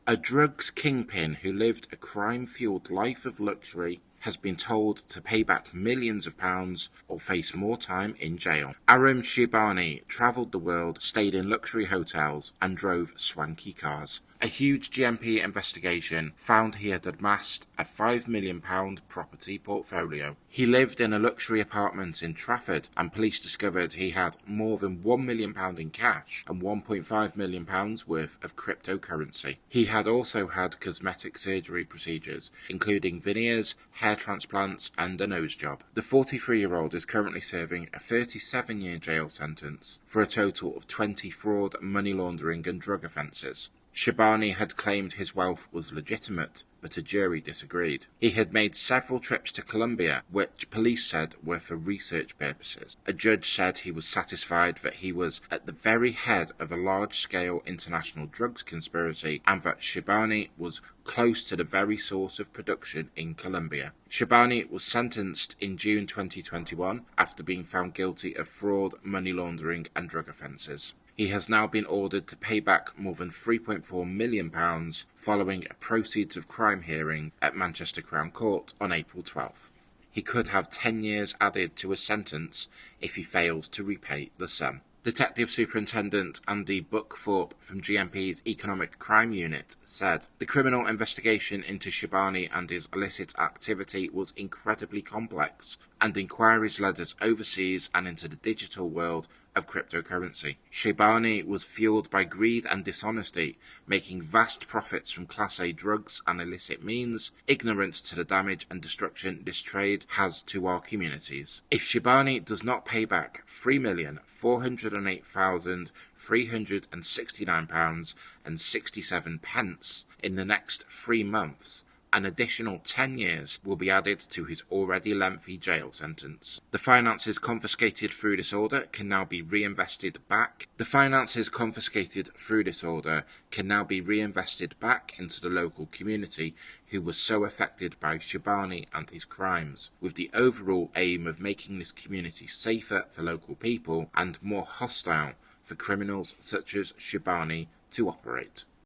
A drugs kingpin who lived a crime-fueled life of luxury has been told to pay back millions of pounds or face more time in jail. Aram Sheibani travelled the world, stayed in luxury hotels and drove swanky cars. A huge GMP investigation found he had amassed a £5 million property portfolio. He lived in a luxury apartment in Trafford, and police discovered he had more than £1 million in cash and £1.5 million worth of cryptocurrency. He had also had cosmetic surgery procedures, including veneers, hair transplants and a nose job. The 43-year-old is currently serving a 37-year jail sentence for a total of 20 fraud, money laundering and drug offences. Sheibani had claimed his wealth was legitimate, but a jury disagreed. He had made several trips to Colombia, which police said were for research purposes. A judge said he was satisfied that he was at the very head of a large-scale international drugs conspiracy and that Sheibani was close to the very source of production in Colombia. Sheibani was sentenced in June 2021 after being found guilty of fraud, money laundering and drug offences. He has now been ordered to pay back more than £3.4 million following a proceeds of crime hearing at Manchester Crown Court on April 12th. He could have 10 years added to his sentence if he fails to repay the sum. Detective Superintendent Andy Buckthorpe from GMP's Economic Crime Unit said, "The criminal investigation into Sheibani and his illicit activity was incredibly complex, and inquiries led us overseas and into the digital world of cryptocurrency. Sheibani was fueled by greed and dishonesty, making vast profits from Class A drugs and illicit means, ignorant to the damage and destruction this trade has to our communities. If Sheibani does not pay back £3,408,369.67 in the next 3 months, an additional 10 years will be added to his already lengthy jail sentence. The finances confiscated through this order can now be reinvested back. into the local community who was so affected by Sheibani and his crimes, with the overall aim of making this community safer for local people and more hostile for criminals such as Sheibani to operate."